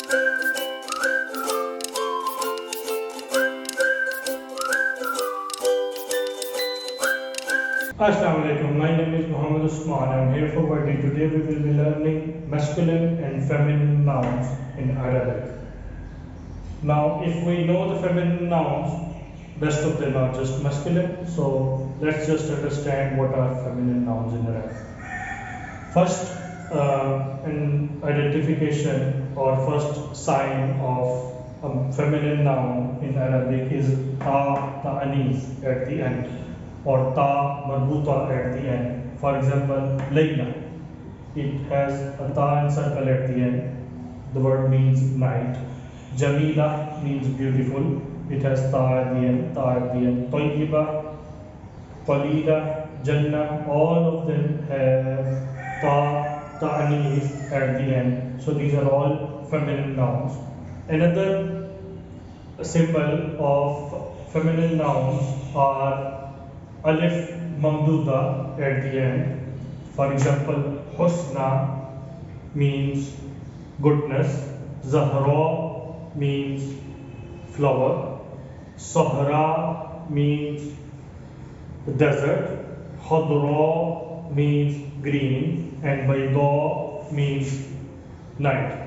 Assalamu alaikum. My name is Muhammad Usman. I am here for Wordy. Today we will be learning masculine and feminine nouns in Arabic. Now, if we know the feminine nouns, rest of them are just masculine. So let's just understand what are feminine nouns in Arabic. First, an identification or first sign of a feminine noun in Arabic is ta'anis at the end, or ta marbuta at the end. For example, Layla, it has a ta encircle at the end. The word means night. Jamila means beautiful. It has ta at the end. Ta at the end. Tayyiba, Qalila, Jannah, all of them have ta'anis at the end. So these are all feminine nouns. Another symbol of feminine nouns are alif mamduda at the end. For example, husna means goodness, zahra means flower, sahra means desert, khadra means green, and bayda means night.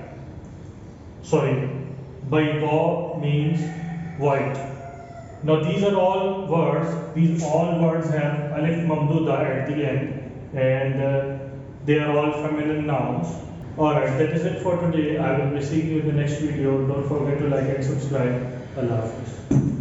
Bayda means white. Now these are all words, have alif mamduda at the end, and they are all feminine nouns. Alright, that is it for today. I will be seeing you in the next video. Don't forget to like and subscribe. Allah Hafiz.